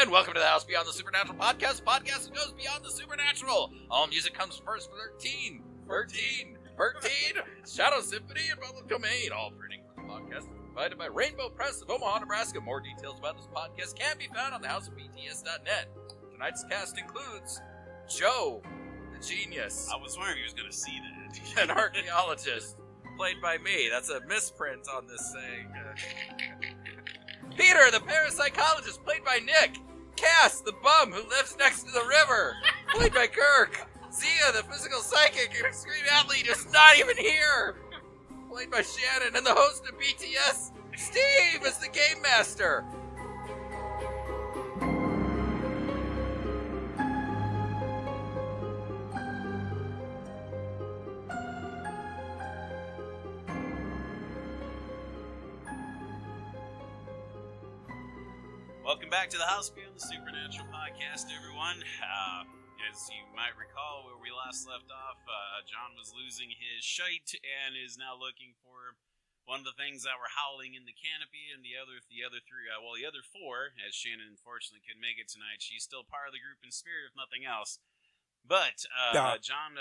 And welcome to the House Beyond the Supernatural podcast, a podcast that goes beyond the supernatural. All music comes first for 13, Shadow Symphony, and Public Domain. All printing for the podcast is provided by Rainbow Press of Omaha, Nebraska. More details about this podcast can be found on thehouseofbts.net. Tonight's cast includes Joe, the genius. I was wondering he was going to see that. An archaeologist, played by me. That's a misprint on this thing. Peter, the parapsychologist, played by Nick. Cass, the bum who lives next to the river, played by Kirk. Zia, the physical psychic and extreme athlete, is not even here, played by Shannon. And the host of BTS, Steve, is the game master. Welcome back to the House Beyond the Supernatural podcast, everyone. As you might recall, where we last left off, John was losing his shite and is now looking for one of the things that were howling in the canopy, and the other four, as Shannon unfortunately couldn't make it tonight. She's still part of the group in spirit, if nothing else. But John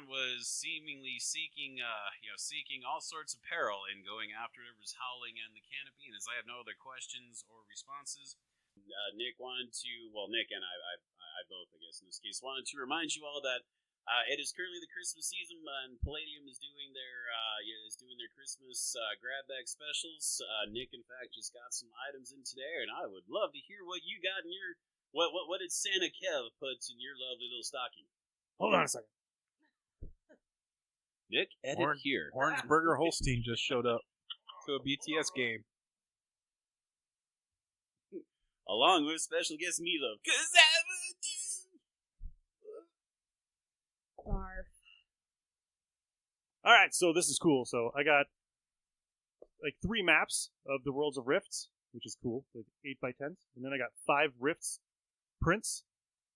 was seemingly seeking all sorts of peril and going after whatever's howling in the canopy. And as I have no other questions or responses, Nick and I both, I guess in this case, wanted to remind you all that it is currently the Christmas season, and Palladium is doing their Christmas grab bag specials. Nick, in fact, just got some items in today, and I would love to hear what you got in your. What did Santa Kev put in your lovely little stocking? Hold on a second. Nick, edit here. Orangeburger Holstein just showed up to a BTS game. Along with special guest Milo. 'Cause I would do. Barf. Alright, so this is cool. So I got like 3 maps of the Worlds of Rifts, which is cool, like 8x10s. And then I got 5 Rifts prints,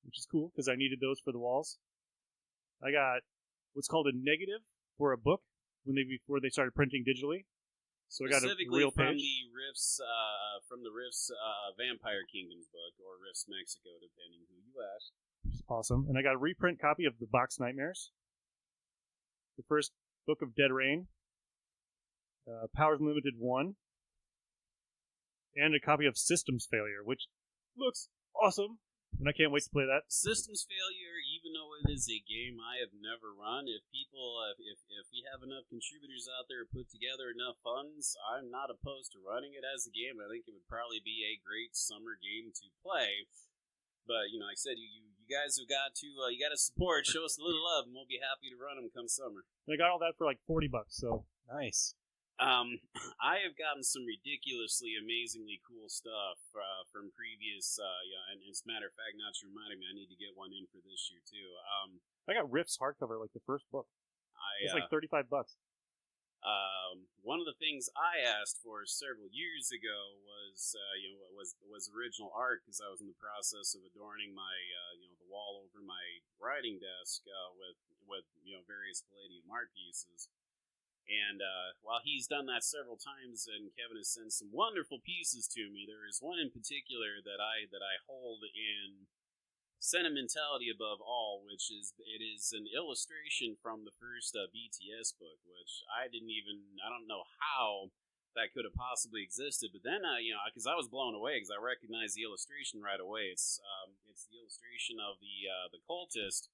which is cool because I needed those for the walls. I got what's called a negative for a book before they started printing digitally. So I got a real page. From the Rifts Vampire Kingdoms book, or Rifts Mexico, depending who you ask. Which is awesome. And I got a reprint copy of the Box Nightmares, the first book of Dead Rain, Powers Unlimited 1, and a copy of Systems Failure, which looks awesome, and I can't wait to play that. Systems Failure, even though it is a game I have never run, if we have enough contributors out there who put together enough funds, I'm not opposed to running it as a game. I think it would probably be a great summer game to play. But like I said, you guys have got to you got to support, show us a little love, and we'll be happy to run them come summer. And I got all that for like $40, so nice. I have gotten some ridiculously, amazingly cool stuff from previous, and as a matter of fact, now that you reminded me, I need to get one in for this year, too. I got Rift's hardcover, like the first book. It's like $35. One of the things I asked for several years ago was original art, because I was in the process of adorning my, the wall over my writing desk with various Palladium art pieces. And while he's done that several times, and Kevin has sent some wonderful pieces to me, there is one in particular that I hold in sentimentality above all, which is an illustration from the first BTS book, which I don't know how that could have possibly existed. But then because I was blown away, because I recognized the illustration right away. It's the illustration of the cultist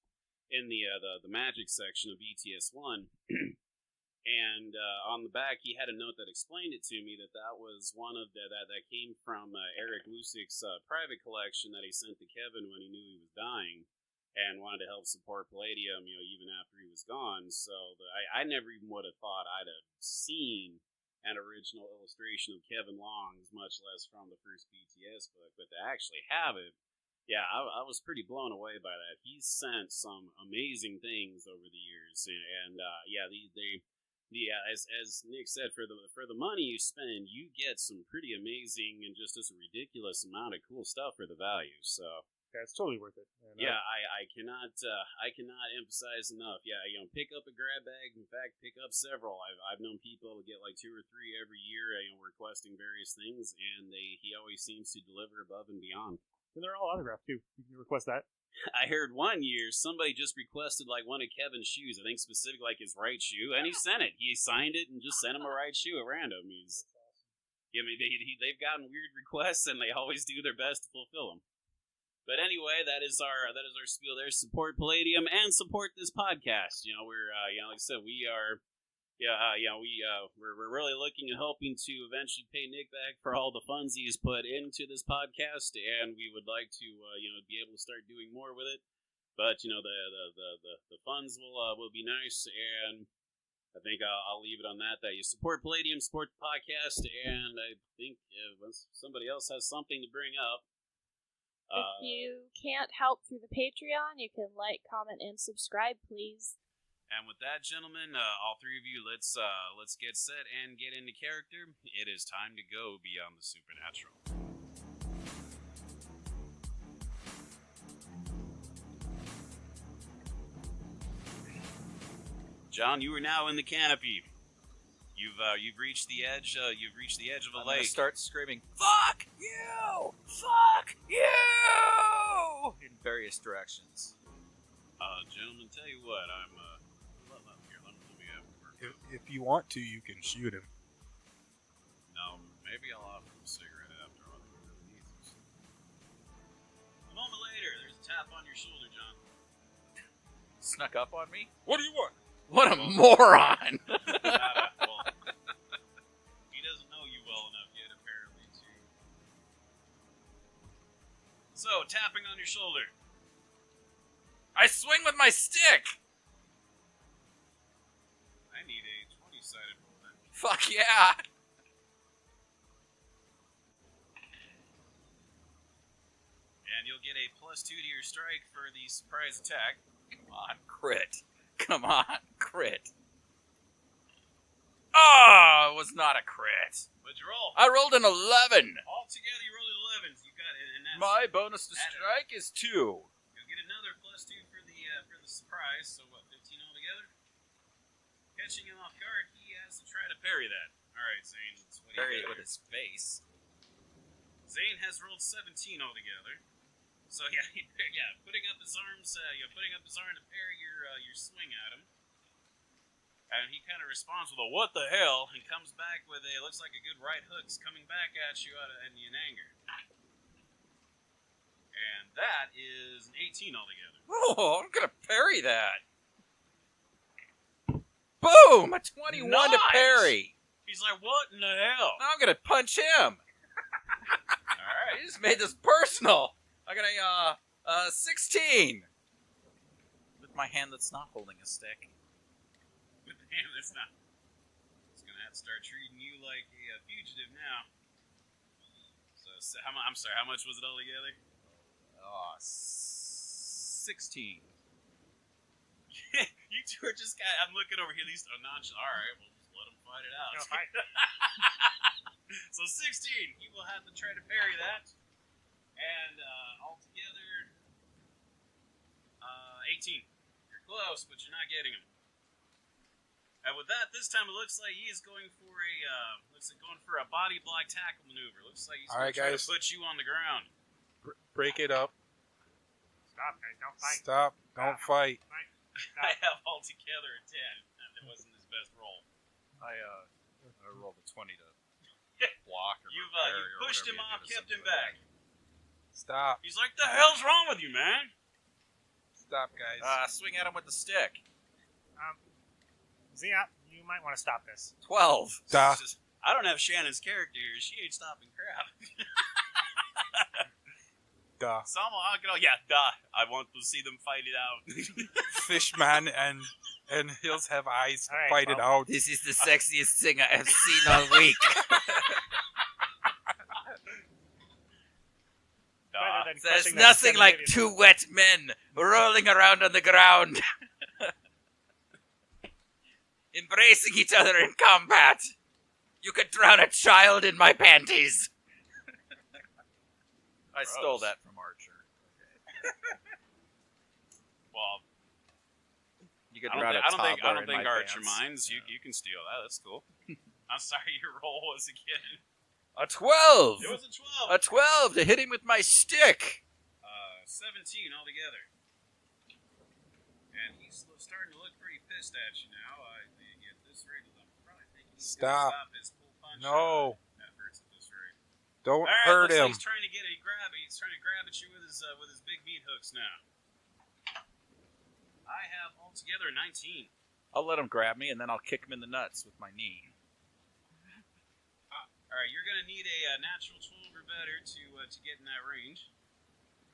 in the magic section of BTS 1. And on the back, he had a note that explained it to me that was one of that came from Eric Lusik's private collection that he sent to Kevin when he knew he was dying, and wanted to help support Palladium, even after he was gone. So I never even would have thought I'd have seen an original illustration of Kevin Long's, much less from the first BTS book. But to actually have it, yeah, I was pretty blown away by that. He's sent some amazing things over the years, and as Nick said, for the money you spend, you get some pretty amazing and just a ridiculous amount of cool stuff for the value. So yeah, it's totally worth it. And, I cannot emphasize enough. Yeah, pick up a grab bag. In fact, pick up several. I've known people to get like 2 or 3 every year, requesting various things, and he always seems to deliver above and beyond. And they're all autographed too. You can request that. I heard one year somebody just requested like one of Kevin's shoes. I think specifically like his right shoe, and he sent it. He signed it and just sent him a right shoe at random. I mean, they've gotten weird requests, and they always do their best to fulfill them. But anyway, that is our spiel there. Support Palladium and support this podcast. We're like I said, we're really looking and hoping to eventually pay Nick back for all the funds he's put into this podcast, and we would like to be able to start doing more with it. But the funds will be nice, and I think I'll leave it on that. That you support Palladium, support the podcast, and I think once somebody else has something to bring up. If you can't help through the Patreon, you can like, comment, and subscribe, please. And with that, gentlemen, all three of you, let's get set and get into character. It is time to go beyond the supernatural. John, you are now in the canopy. You've reached the edge. You've reached the edge of a lake. Start screaming, "Fuck you! Fuck you!" in various directions. Gentlemen, tell you what, I'm let me have a word. If you want to, you can shoot him. No, maybe I'll offer him a cigarette after all. He really needs this. A moment later, there's a tap on your shoulder, John. Snuck up on me? What do you want? What a moron! Well, he doesn't know you well enough yet, apparently, to... So, tapping on your shoulder. I swing with my stick! I need a 20-sided roll then. Fuck yeah! And you'll get a +2 to your strike for the surprise attack. Come on, crit. Come on, crit. Oh, it was not a crit. What'd you roll? I rolled an 11. Altogether, you rolled 11s. You got it, and that's... My bonus to strike is 2. You'll get another +2 for the surprise. So what? 15 altogether. Catching him off guard, he has to try to parry that. All right, Zane. What do you Parry it got with here? his face. Zane has rolled 17 altogether. So yeah, putting up his arms, putting up his arm to parry your swing at him, and he kind of responds with a "What the hell?" and comes back with a looks like a good right hook's coming back at you in anger, and that is an 18 altogether. Oh, I'm gonna parry that. Boom! A 21 to Nice! parry. He's like, "What in the hell?" Now I'm gonna punch him. All right, You just made this personal. I got a 16 with my hand that's not holding a stick. with the hand that's not. He's gonna have to start treating you like a fugitive now. So I'm sorry. How much was it altogether? 16. You two are just kind of, I'm looking over here, these nonchalant. Alright, we'll just let him fight it out. No, fight. So 16, he will have to try to parry that. And altogether, 18. You're close, but you're not getting him. And with that, this time it looks like he is going for a body block tackle maneuver. Looks like he's going to try to put you on the ground. Break it up. Stop, guys. Don't fight. Stop. Don't fight. I have altogether a 10. That wasn't his best roll. I rolled a 20 to block or You've parry or pushed him whatever off, you did, kept him something like back. Stop. He's like, the hell's wrong with you, man? Stop, guys. Swing at him with the stick. Zia, you might want to stop this. 12. Duh. I don't have Shannon's character here. She ain't stopping crap. Duh. So I want to see them fight it out. Fishman and Hills have eyes. All right, Fight it well. out. This is the sexiest thing I have seen all week. Rather than There's crushing that nothing like Scandinavian- two wet men rolling around on the ground, embracing each other in combat. You could drown a child in my panties. I stole that from Archer. Well, You could I drown a don't think toddler in my Archer pants. minds. You can steal that. That's cool. I'm sorry, your roll was again. A 12. It was a 12. A 12 to hit him with my stick. 17 altogether. And he's starting to look pretty pissed at you now. At this rate, I'm probably thinking he's going to stop his pull punch efforts at this rate. Don't All right, hurt looks him. like he's trying to get a grab. He's trying to grab at you with his big meat hooks now. I have altogether 19. I'll let him grab me, and then I'll kick him in the nuts with my knee. All right, you're gonna need a natural 12 or better to get in that range.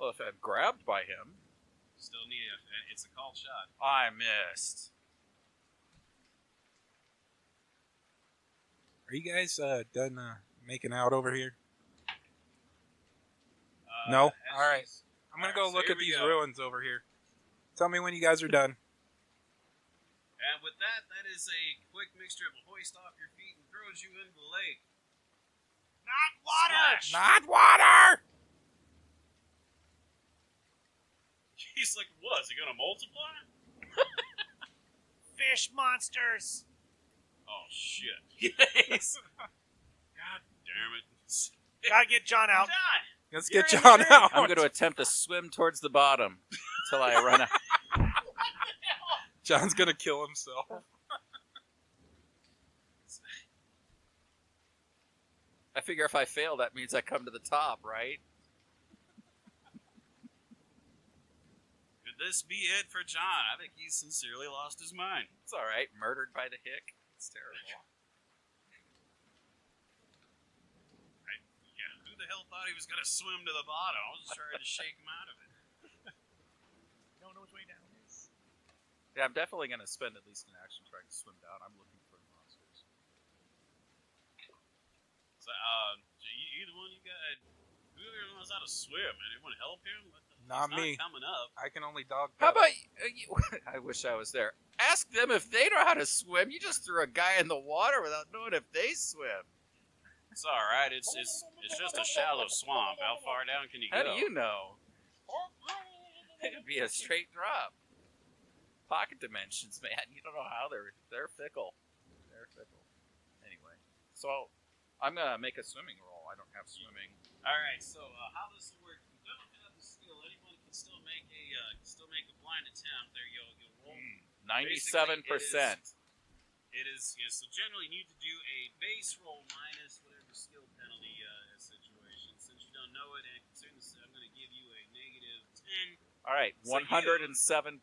Well, if I'm grabbed by him, Still need it's a called shot. I missed. Are you guys done making out over here? No? All right. I'm going to go look at these ruins over here. Tell me when you guys are done. And with that is a quick mixture of a hoist off your feet and throws you into the lake. Not water! Splash. Not water! He's like, what? Is it gonna multiply? Fish monsters! Oh shit! Yes. God damn it! Gotta get John out. John! Let's You're get in John the out. I'm going to attempt to swim towards the bottom until I run out. John's going to kill himself. I figure if I fail, that means I come to the top, right? Could this be it for John? I think he's sincerely lost his mind. It's all right. Murdered by the hick. It's terrible. Yeah, who the hell thought he was gonna swim to the bottom? I was just trying to shake him out of it. You don't know which way down is. Yeah, I'm definitely going to spend at least an action trying to swim down. I'm looking for the monsters. So, either one you got, whoever knows how to swim, anyone help him? Not He's me. not coming up. I can only dog How paddle. about you? I wish I was there. Ask them if they know how to swim. You just threw a guy in the water without knowing if they swim. It's all right. It's just a shallow swamp. How far down can you How go? do you know? It'd be a straight drop. Pocket dimensions, man. You don't know how they're fickle. They're fickle. Anyway, so I'm gonna make a swimming roll. I don't have swimming. All right. So how does it work? If you don't have the skill, anyone can still make a blind attempt. There, you'll roll. 97%. It is so generally you need to do a base roll minus whatever skill penalty situation. Since you don't know it, and considering this, I'm going to give you a negative 10. All right, So 107%.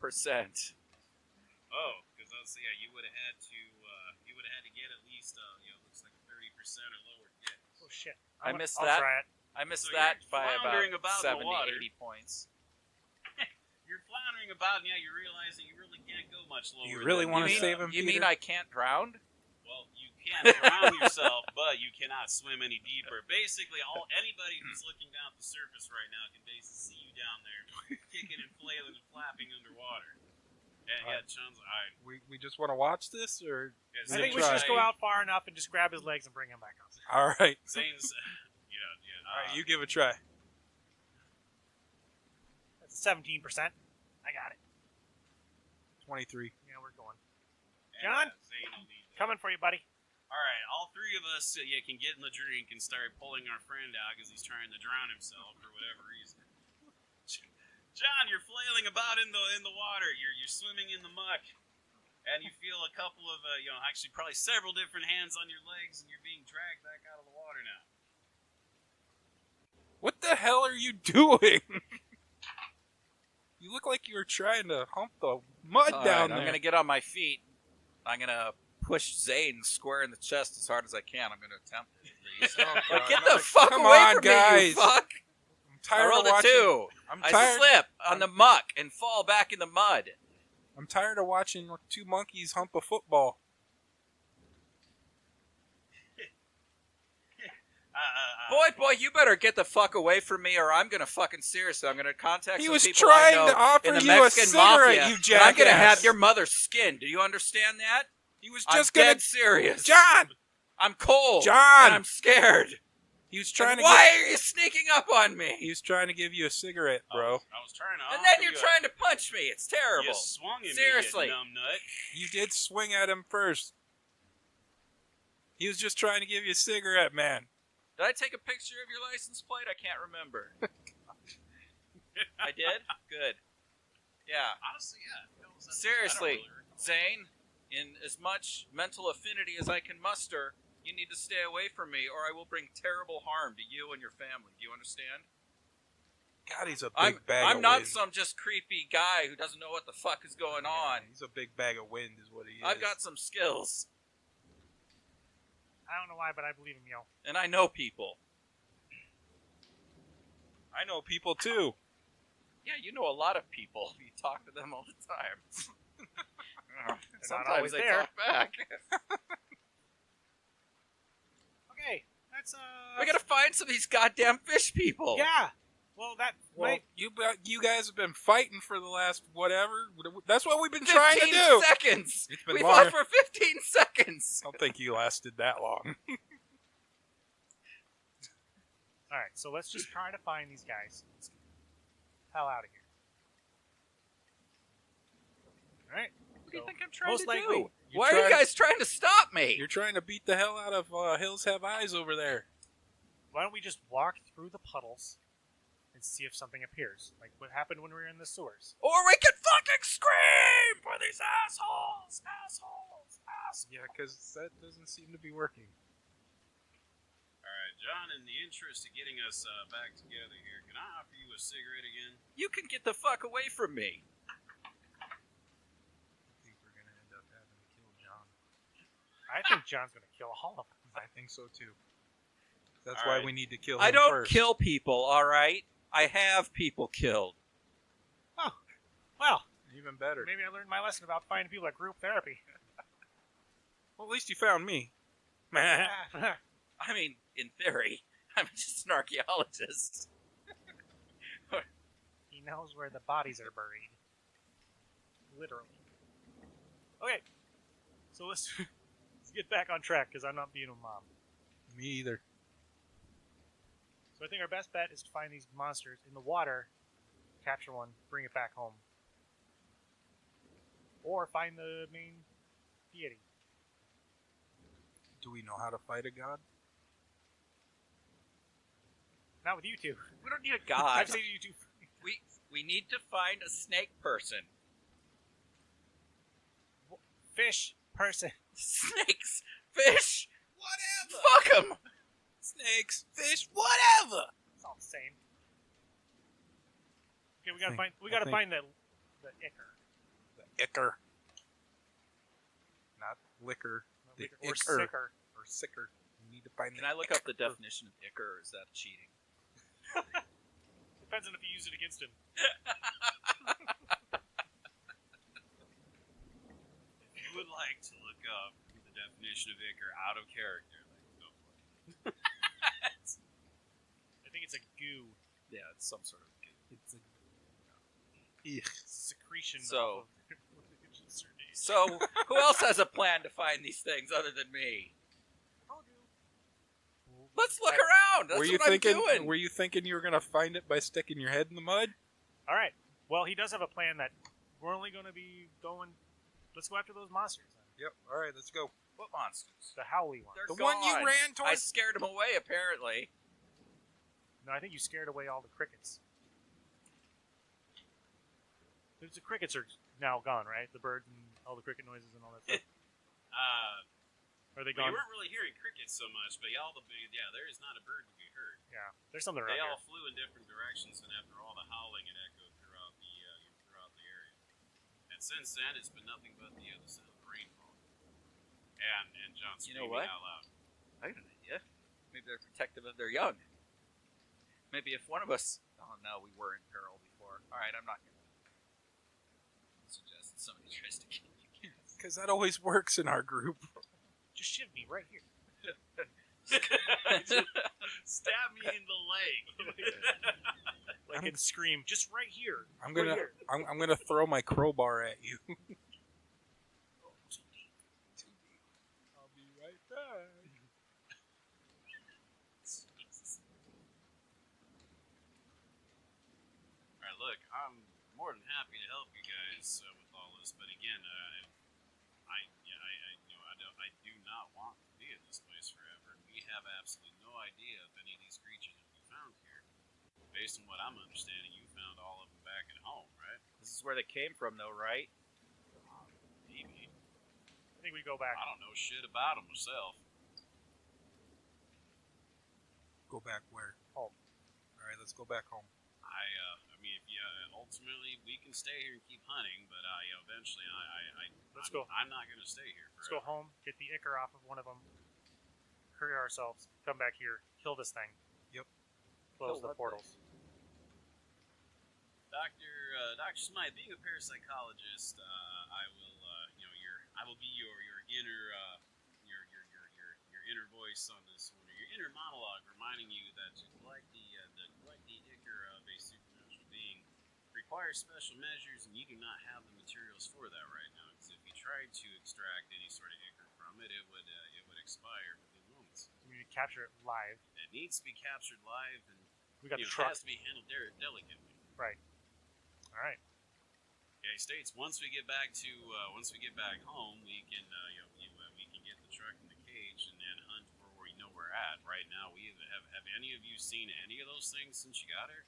Oh, because you would have had to get at least looks like a 30% or lower hit. Oh shit. I missed I'll that. try it. I missed So that you're by floundering about about in the 70, water. 80 points. You're floundering about, and you realize that you really can't go much lower. You really than- want to mean- save him, You Peter? mean I can't drown? Well, you can drown yourself, but you cannot swim any deeper. Basically, anybody who's looking down at the surface right now can basically see you down there, kicking and flailing and flapping underwater. And John's We just want to watch this, or I think we should just go out far enough and just grab his legs and bring him back up. all right? Zane's, All right, you give it a try. That's a 17%. I got it. 23. Yeah, we're going. John? Zane will need that. Coming for you, buddy. All right, all three of us can get in the drink and start pulling our friend out because he's trying to drown himself for whatever reason. John, you're flailing about in the water. You're swimming in the muck, and you feel a couple of actually probably several different hands on your legs, and you're being dragged back out of the water now. What the hell are you doing? You look like you were trying to hump the mud All down right, there. I'm going to get on my feet. I'm going to push Zane square in the chest as hard as I can. I'm going to attempt it. Please. God, Get no. the fuck Come away on, from me, guys. you fuck! I'm I tired rolled of a watching. 2. I'm I tired. slip on the muck and fall back in the mud. I'm tired of watching two monkeys hump a football. Boy, you better get the fuck away from me, or I'm gonna fucking seriously. I'm gonna contact He some was people trying I know to offer in the you a Mexican cigarette, mafia, you and I'm gonna jackass. have your mother skinned. Do you understand that? He was I'm just gonna. dead serious. John. I'm cold. John! And I'm scared. He was trying And to. why are you sneaking up on me? He was trying to give you a cigarette, bro. I was trying to. And offer then you're you trying to punch me. It's terrible. You swung at Seriously. me, you numbnut. You did swing at him first. He was just trying to give you a cigarette, man. Did I take a picture of your license plate? I can't remember. I did? Good. Yeah. Honestly, yeah. Seriously, Zane, in as much mental affinity as I can muster, you need to stay away from me, or I will bring terrible harm to you and your family. Do you understand? God, he's a big bag of I'm not wind. some just creepy guy who doesn't know what the fuck is going on. He's a big bag of wind, is what he is. I've got some skills, I don't know why, but I believe him, yo. and I know people. I know people too. Yeah, you know a lot of people. You talk to them all the time. not Sometimes always they there. talk back. Okay, that's We gotta find some of these goddamn fish people. Yeah. Well, that Well, might. you guys have been fighting for the last whatever. That's what we've been 15 trying to do. seconds. It's been We longer. fought for 15 seconds. I don't think you lasted that long. All right, so let's just try to find these guys. Let's get the hell out of here. All right. What do you think I'm trying most to likely, do? Why are you guys trying to stop me? You're trying to beat the hell out of Hills Have Eyes over there. Why don't we just walk through the puddles and see if something appears, like what happened when we were in the sewers? Or we can fucking scream for these assholes! Yeah, because that doesn't seem to be working. Alright, John, in the interest of getting us back together here, can I offer you a cigarette again? You can get the fuck away from me. I think we're going to end up having to kill John. I think John's gonna kill all of them. I think so too. That's All why right. we need to kill him I don't first. kill people, alright? I have people killed. Oh, well, Even better. maybe I learned my lesson about finding people at group therapy. Well, at least you found me. I mean, in theory, I'm just an archaeologist. He knows where the bodies are buried. Literally. Okay, so let's get back on track because I'm not being a mom. Me either. So I think our best bet is to find these monsters in the water, capture one, bring it back home. Or find the main deity. Do we know how to fight a god? Not with you two. We don't need a god. I've seen you two. We need to find a snake person. Fish person. Snakes, fish, Whatever. fuck them. Snakes, fish, whatever. It's all the same. Okay, we I gotta think- find the ichor. The ichor. Not liquor. The Or ichor. sicker. Or sicker. We need to find Can I look up the definition of ichor, or is that cheating? Depends on if you use it against him. If you would like to look up the definition of ichor out of character, go for it. I think it's a goo. Yeah, it's some sort of goo. It's a Secretion. So- off of certain age. So, who else has a plan to find these things other than me? Let's look around. That's were you what thinking? I'm doing. Were you thinking you were gonna find it by sticking your head in the mud? All right. Well, he does have a plan that we're only going to be going. Let's go after those monsters. Then. Yep. All right, let's go. What monsters? The howly one. They're The one you gone. ran I towards. scared them away, apparently. No, I think you scared away all the crickets. The crickets are now gone, right? The birds and all the cricket noises and all that stuff. Are they Well, gone? you weren't really hearing crickets so much, but there is not a bird to be heard. Yeah, there's something around They here. all flew in different directions, and after all the howling, it echoed throughout the area. And since then, it's been nothing but the sound of rainfall. And John You know screaming what? out loud. I got an idea. Maybe they're protective of their young. Maybe if one of us... Oh, no, we were in peril before. All right, I'm not going to suggest that somebody tries to kill you. Because that always works in our group. Just shiv me right here. Stab me in the leg. Like and scream, just right here. I'm Right gonna. here. I'm gonna throw my crowbar at you. I'll be right back. Alright, look, I'm more than happy to help you guys with all this, but again, I do not want to be in this place forever. We have absolutely no idea if any of these creatures will be found here. based on what I'm understanding, you found all of them back at home, right? This is where they came from, though, right? Maybe. I think we go back. I don't know shit about them myself. Go back where? Home. All right, let's go back home. I mean, if ultimately we can stay here and keep hunting, but eventually, Let's go. I'm not going to stay here Let's go forever. home, get the ichor off of one of them, courier ourselves, come back here, kill this thing. Yep. Close Kill the what portals. Dr. Smythe, being a parapsychologist, I will, I will be your inner, your inner voice on this one, or your inner monologue, reminding you that to collect the ichor of a supernatural being requires special measures, and you do not have the materials for that right now. Because if you tried to extract any sort of ichor from it, it would expire within moments. We need to capture it live. It needs to be captured live, and We got the it truck. has to be handled delicately. Right. All right. Yeah, he states once we get back home, we can we can get the truck in the cage and hunt where we know we're at. Right now, have any of you seen any of those things since you got here?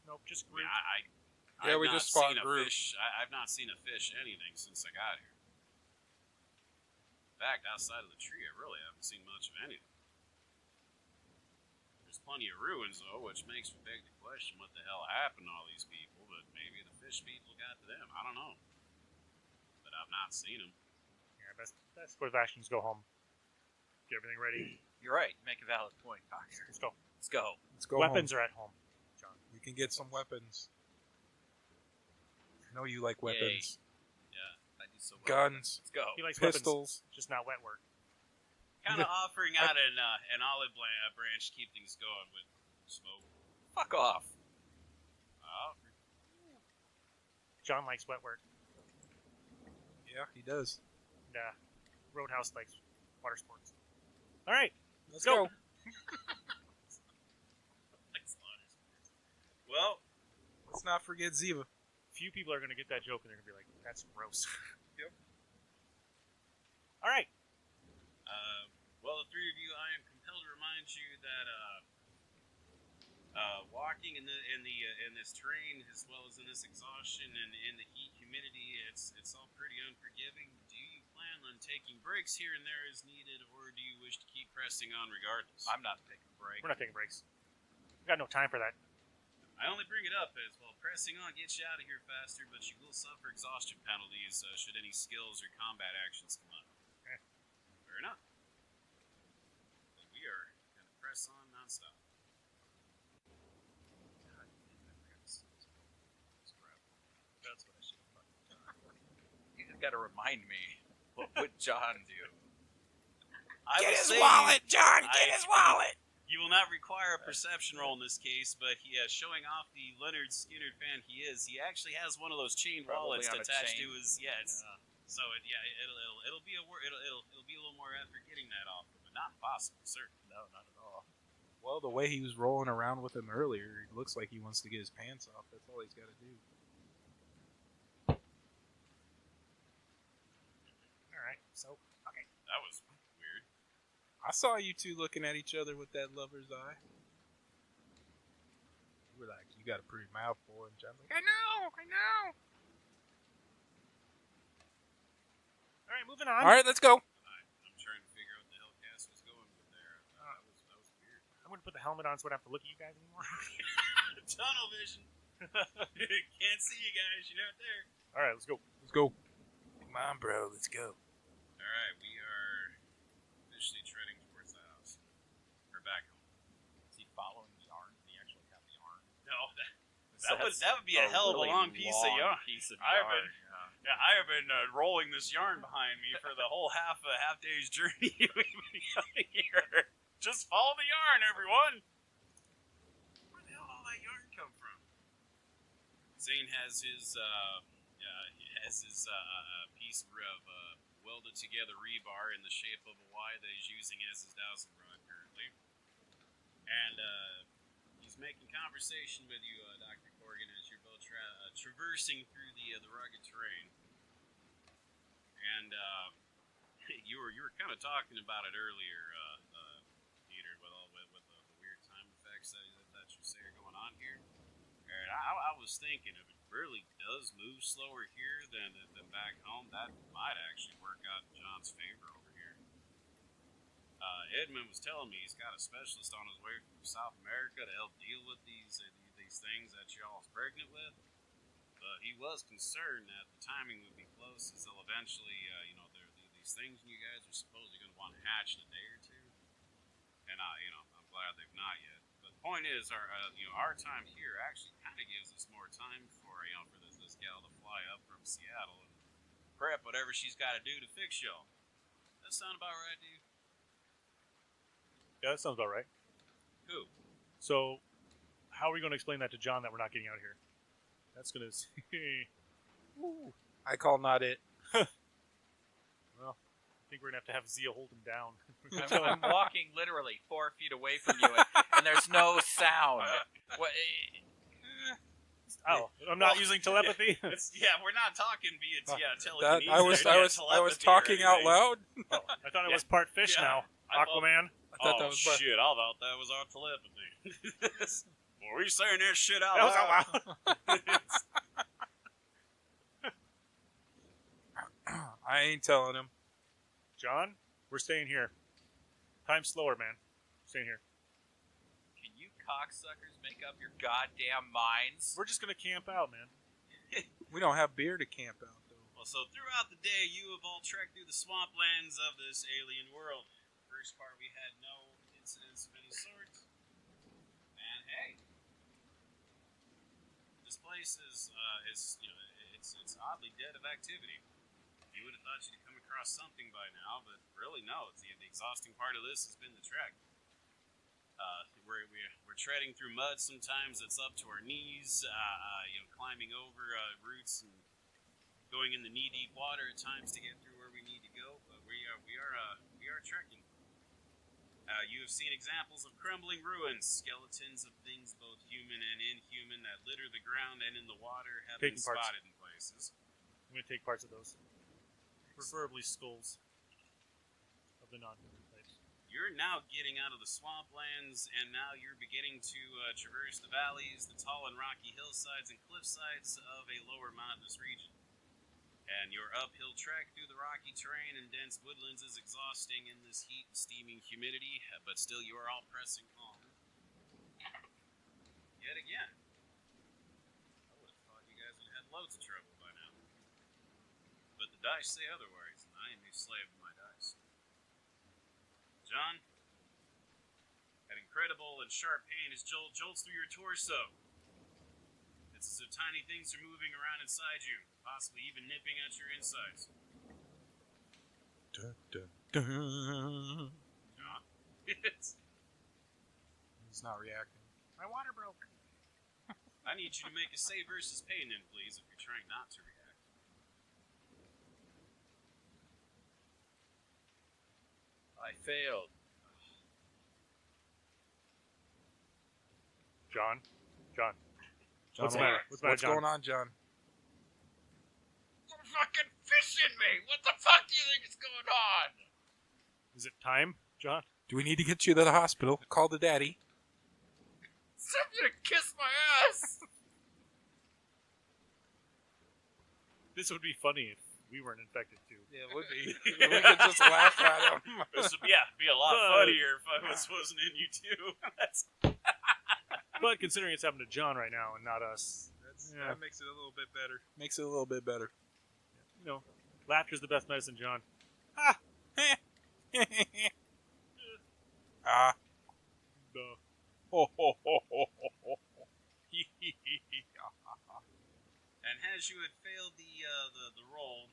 Nope, just I mean, Groot. Yeah, I've we not just fought seen a Groot. fish. I've not seen a fish anything since I got here. In fact, outside of the tree, I really haven't seen much of anything. There's plenty of ruins, though, which makes me beg the question what the hell happened to all these people, but maybe the fish people got to them. I don't know. But I've not seen them. Yeah, best course of action is go home. Get everything ready. You're right. You make a valid point, Doctor. Let's go. Let's go. Let's go Weapons home. are at home, John. We can get some weapons. I know you like weapons. Yeah, I do so well. Guns, Let's go. He likes weapons, pistols. just not wet work. Kind of offering out an olive branch to keep things going with smoke. Fuck off. John likes wet work. Yeah, he does. And, Roadhouse likes water sports. All right. Let's Go. go. Well, Let's not forget Ziva. Few people are going to get that joke and they're going to be like, that's gross. Yep. All right. well, the three of you, I am compelled to remind you that walking in this terrain, as well as in this exhaustion and in the heat, humidity, it's all pretty unforgiving. Do you plan on taking breaks here and there as needed, or do you wish to keep pressing on regardless? I'm not taking a break. We're not taking breaks. We've got no time for that. I only bring it up as well. Pressing on gets you out of here faster, but you will suffer exhaustion penalties should any skills or combat actions come up. Okay. Fair enough. Then we are going to press on nonstop. That's what I should have done. You just got to remind me. What would John do? Get his wallet, John! Get his wallet! You will not require a perception roll in this case, but he is showing off the Leonard Skinner fan he is. He actually has one of those chain Probably wallets on a attached chain. to his. Yeah, it's, so it'll be a little more effort getting that off, but not impossible, certainly. No, not at all. Well, the way he was rolling around with him earlier, it looks like he wants to get his pants off. That's all he's got to do. All right. So, okay. That was weird. I saw you two looking at each other with that lover's eye. You were like, you got a pretty mouth, boy. And John's like, I know. All right, moving on. All right, let's go. I'm trying to figure out what the hell Cass was going with there. That was weird. I'm going to put the helmet on so I don't have to look at you guys anymore. Tunnel vision. Can't see you guys. You're not there. All right, let's go. Let's go. Come on, bro. Let's go. All right, we are officially treading towards the house. We're back home. Is he following the yarn? Did he actually have the yarn? No, that would be a hell of a long piece of yarn. Yeah, I have been rolling this yarn behind me for the whole half day's journey we've been coming here. Just follow the yarn, everyone. Where the hell did all that yarn come from? Zane has his piece of welded together rebar in the shape of a Y that he's using as his dowsing rod currently, and he's making conversation with you, Dr. Corrigan, as you're both traversing through the rugged terrain. And you were kind of talking about it earlier, Peter, with the weird time effects that on here. And I was thinking, if it really does move slower here than back home, that might actually work out in John's favor over here. Edmund was telling me he's got a specialist on his way from South America to help deal with these things that y'all is pregnant with. But he was concerned that the timing would be close, as they'll eventually, these things you guys are supposedly going to want to hatch in a day or two. And I'm glad they've not yet. But the point is, our time here actually kind of gives us more time for this gal to fly up from Seattle and prep whatever she's got to do to fix y'all. That sound about right, dude? Yeah, that sounds about right. Cool. So, how are we going to explain that to John that we're not getting out of here? That's going to say... I call not it. Well, I think we're going to have Zia hold him down. I'm walking literally 4 feet away from you, and there's no sound. What? Oh, I'm not using telepathy? Yeah, we're not talking via telekinesis. I was talking out loud. Oh, I thought it was part fish now. Aquaman. I thought that was shit, I thought that was our telepathy. Were we saying that shit out That was loud? out loud. I ain't telling him. John, we're staying here. Time's slower, man. Staying here. Can you cocksuckers make up your goddamn minds? We're just going to camp out, man. We don't have beer to camp out, though. Well, so throughout the day, you have all trekked through the swamplands of this alien world. First part, we had no incidents of any sort. And hey, this place is it's oddly dead of activity. You would have thought you'd come across something by now, but really no. It's the exhausting part of this has been the trek. We're treading through mud. Sometimes it's up to our knees. Climbing over roots and going in the knee-deep water at times to get through where we need to go. But we are trekking. You have seen examples of crumbling ruins, skeletons of things both human and inhuman that litter the ground and in the water have been spotted in places. I'm going to take parts of those. Preferably skulls of the non-human types. You're now getting out of the swamplands, and now you're beginning to traverse the valleys, the tall and rocky hillsides and cliffsides of a lower mountainous region. And your uphill trek through the rocky terrain and dense woodlands is exhausting in this heat and steaming humidity, but still you are all pressing on. Yet again. I would have thought you guys would have had loads of trouble by now. But the dice say otherwise, and I am a slave of my dice. John, that incredible and sharp pain as jolts through your torso. It's as if tiny things are moving around inside you, possibly even nipping at your insides. Dun, dun, dun. John? He's not reacting. My water broke. I need you to make a save versus pain then, please, if you're trying not to react. I failed. John? John, What's the matter? What's What's going on, John? You're fucking fishing me! What the fuck do you think is going on? Is it time, John? Do we need to get you to the hospital? Call the daddy. Something to kiss my ass! This would be funny if we weren't infected too. Yeah, it would be. We could just laugh at him. This would be a lot funnier if I wasn't in you too. But considering it's happened to John right now and not us, That makes it a little bit better. Makes it a little bit better. you know, laughter's the best medicine, John. Ah. Duh. Ho, ho, ho, ho, ho, ho. And as you had failed the roll,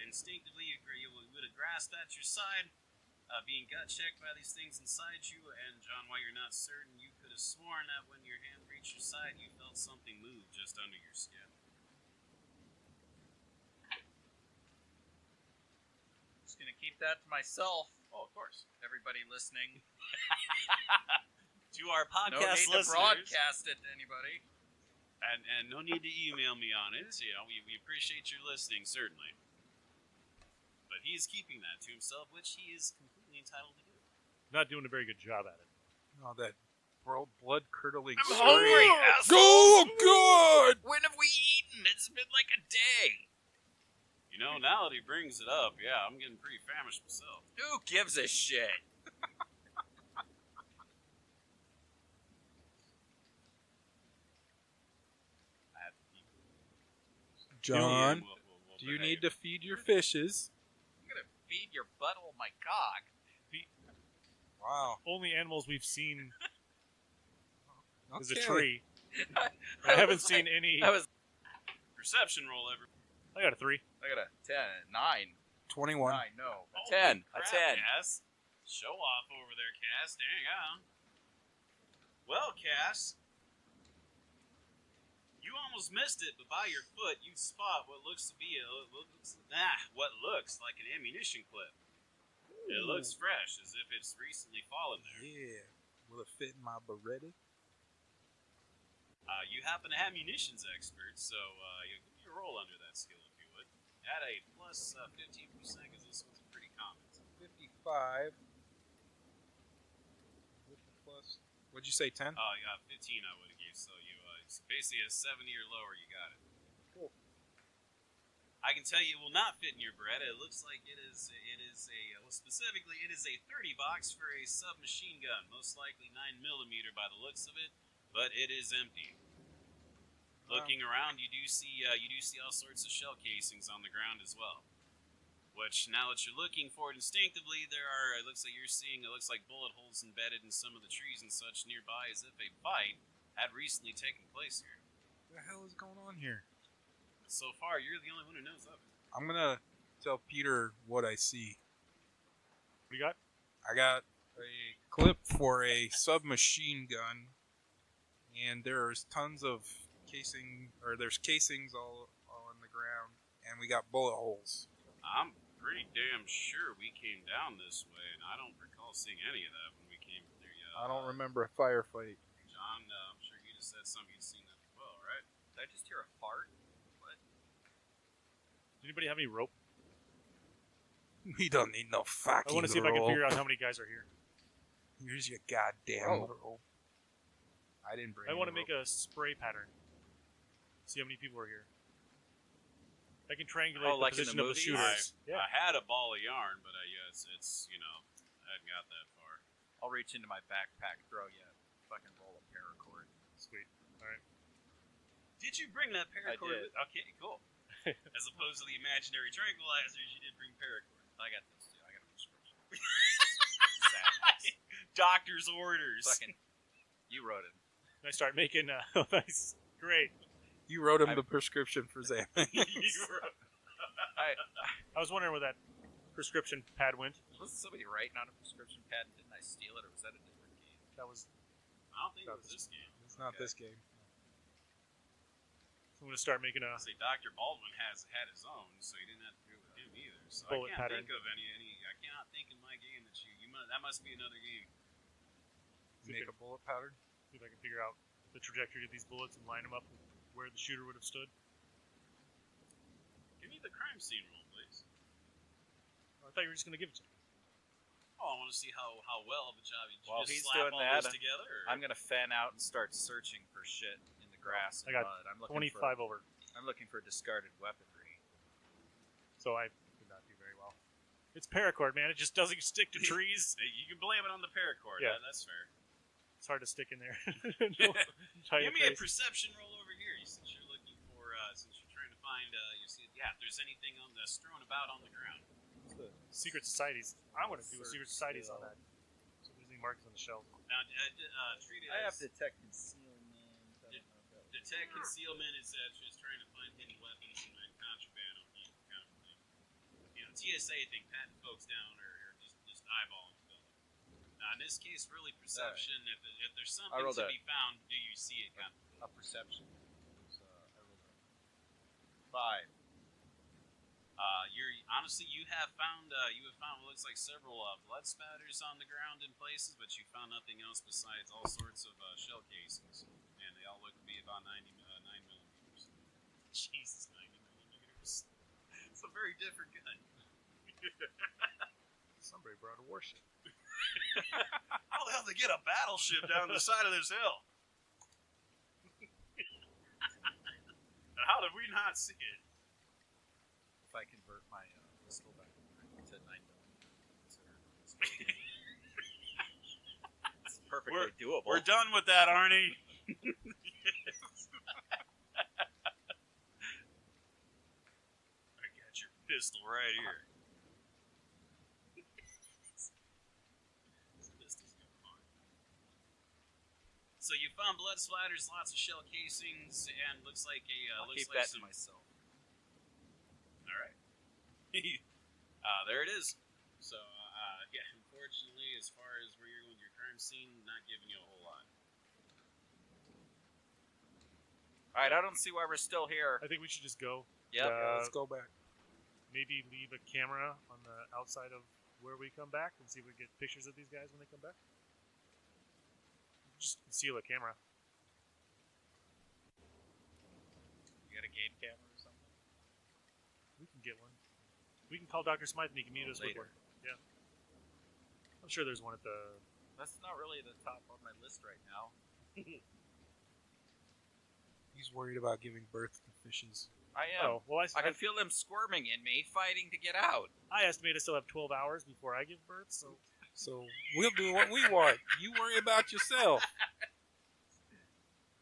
instinctively you would have grasped at your side, being gut checked by these things inside you. And John, while you're not certain, you could have sworn that when your hand reached your side, you felt something move just under your skin. Just gonna keep that to myself. Oh, of course. Everybody listening. To our No podcast need to listeners. broadcast it to anybody. And no need to email me on it. We appreciate your listening, certainly. But he's keeping that to himself, which he is completely entitled to do. Not doing a very good job at it. Oh, that blood curdling. I'm hungry, assholes! Oh, God! When have we eaten? It's been like a day. You know, now that he brings it up, yeah, I'm getting pretty famished myself. Who gives a shit? I have to eat. John, We'll do you behave. need to feed your fishes? I'm gonna feed your butthole my cock. Wow. Only animals we've seen is a Okay. tree. I haven't seen any. I was. Perception roll, ever. I got a 3. I got a 10, 9, 21. 9, no, a Holy 10, crap, a 10. Cass. Show off over there, Cass. Dang on. Well, Cass, you almost missed it, but by your foot, you spot what looks like an ammunition clip. It looks fresh, as if it's recently fallen there. Yeah. Will it fit in my Beretta? You happen to have munitions expert, so give me a roll under that skill if you would. Add a plus 15% because this one's pretty common. 55. With the plus. What'd you say, 10? 15 I would have gave, so you it's basically a 70 or lower, you got it. Cool. I can tell you it will not fit in your Beretta. It looks like it is specifically it is a 30 box for a submachine gun, most likely 9mm by the looks of it, but it is empty. Looking around, you do see all sorts of shell casings on the ground as well. Which, now that you're looking for it instinctively, it looks like bullet holes embedded in some of the trees and such nearby, as if a fight had recently taken place here. What the hell is going on here? So far, you're the only one who knows of it. I'm gonna tell Peter what I see. What do you got? I got a clip for a submachine gun, and there's tons of there's casings all on the ground, and we got bullet holes. I'm pretty damn sure we came down this way, and I don't recall seeing any of that when we came through. I don't remember a firefight. John, I'm sure you just said something you'd seen that as well, right? Did I just hear a fart? Does anybody have any rope? We don't need no fucking I want to see if I can rope. figure out how many guys are here. Here's your goddamn Rope. rope. I didn't bring I want to any make a spray pattern. See how many people are here. I can triangulate the like in the position of the movies? shooters. Yeah. I had a ball of yarn, but it's I hadn't got that far. I'll reach into my backpack, throw you a fucking roll of paracord. Sweet. All right. Did you bring that paracord? did. Okay, cool. As opposed to the imaginary tranquilizers, you did bring paracord. I got those too. I got a prescription. Doctor's orders. Fucking, you wrote it. And I start making. Nice. Great. You wrote him the prescription for Zam. I was wondering where that prescription pad went. Was somebody writing on a prescription pad and didn't I steal it, or was that a different game? That was. I don't think it was this game. It's not this game. I'm gonna start making a. Say Dr. Baldwin had his own, so you didn't have to do it with him either. So Bullet I can't pattern. think of any. I cannot think in my game that that must be another game. Make a bullet pattern. See if I can figure out the trajectory of these bullets and line them up with where the shooter would have stood. Give me the crime scene roll, please. I thought you were just gonna give it to me. Oh, I want to see how well of a job you While just he's slap doing all that, those together. Or? I'm gonna fan out and start searching for shit in the grass and I got mud. I'm looking 25 over. I'm looking for discarded weaponry. So I did not do very well. It's paracord, man. It just doesn't stick to trees. Hey, you can blame it on the paracord. Yeah. That's fair. It's hard to stick in there. No, tiny Give me a trace. perception roll over here. Since you're looking for, since you're trying to find, you see, if there's anything on the strewn about on the ground. Secret societies. I want to do a secret societies on that. So there's any markings on the shelf. Now, treat it I have as detect concealment. I don't know if that was- detect concealment is just trying to find hidden weapons and contraband on people, kind of thing. You know, TSA thing, patting folks down or just eyeballing them. Now, in this case, really perception. If there's something rolled to a- be found, do you see it? Kind of. A perception. So I rolled a 5. You have found what looks like several blood spatters on the ground in places, but you found nothing else besides all sorts of shell casings, and they all look to be about 9 millimeters. Jesus, 90 millimeters. It's a very different gun. Somebody brought a warship. How the hell did they get a battleship down the side of this hill? And how did we not see it? If I convert my pistol back to 9 millimeter, It's perfectly doable. We're done with that, Arnie. I got your pistol right here. So you found blood splatters, lots of shell casings, and looks like I'll looks keep like that to some. myself. All right. There it is. So yeah, unfortunately, as far as where you're going, your crime scene, not giving you a whole lot. All right, I don't see why we're still here. I think we should just go. Yep. Let's go back. Maybe leave a camera on the outside of where we come back and see if we get pictures of these guys when they come back. Just conceal a camera. You got a game camera or something? We can get one. We can call Dr. Smythe and he can mute us with Later. one. Yeah. I'm sure there's one at the... That's not really the top on my list right now. He's worried about giving birth to fishes. I am. Oh, well, I can feel them squirming in me, fighting to get out. I estimate I still have 12 hours before I give birth, so... So we'll do what we want. You worry about yourself.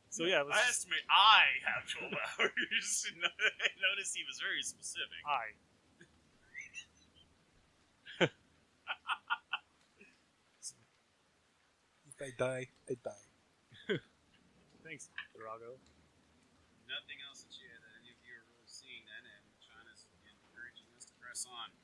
So yeah, let's I just... estimate I have 12 hours. Notice he was very specific. If they die, they die. Thanks, Drago. Nothing else that you had that any of you are really seeing then, and China's encouraging us to press on.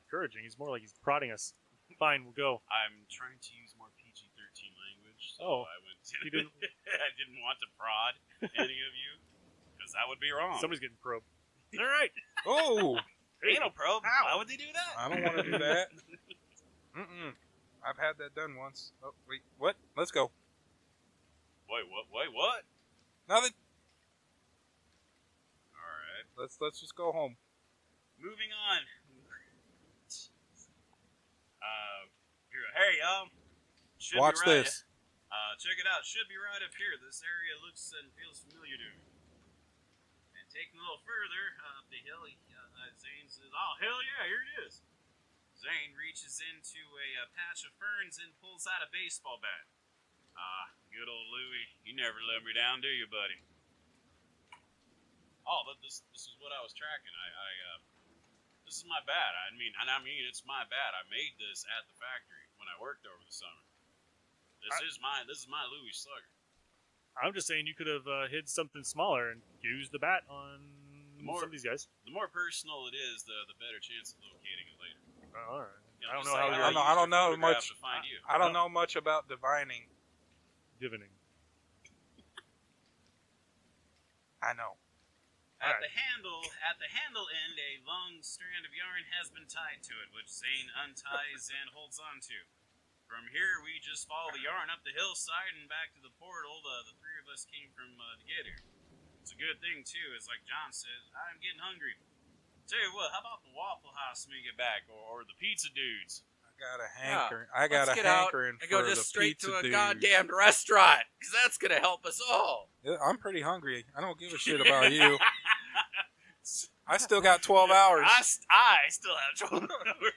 Encouraging. He's more like he's prodding us. Fine, we'll go. I'm trying to use more PG-13 language, so Oh, I went to you didn't- I didn't want to prod any of you, because that would be wrong. Somebody's getting probed. All right. Oh, Anal probe? Why would they do that? I don't want to do that. I've had that done once. Oh, wait, what? Let's go. Wait, what? Nothing. Alright. Let's just go home. Moving on. Hey, y'all. Should Watch be right. this. Check it out. Should be right up here. This area looks and feels familiar to me. And taking a little further up the hill, Zane says, "Oh, hell yeah, here it is." Zane reaches into a patch of ferns and pulls out a baseball bat. Good old Louie. You never let me down, do you, buddy? Oh, this is what I was tracking. This is my bat. I mean, it's my bat. I made this at the factory when I worked over the summer. This is my Louis Slugger. I'm just saying you could have hid something smaller and used the bat on some of these guys. The more personal it is, the better chance of locating it later. All right. You I don't just know like how how you're I don't know photograph much. to find you. I don't know much about divining. divining. I know. At the handle end, a long strand of yarn has been tied to it, which Zane unties and holds on to. From here, we just follow the yarn up the hillside and back to the portal the three of us came from to get here. It's a good thing, too, as like John says, I'm getting hungry. Tell you what, how about the Waffle House when we get back, or the Pizza Dudes? I got a hankering. I got Let's a get out hankering and for go just the straight pizza to a dude. goddamn restaurant, because that's gonna help us all. Yeah, I'm pretty hungry. I don't give a shit about you. I still got 12 hours. I still have 12 hours.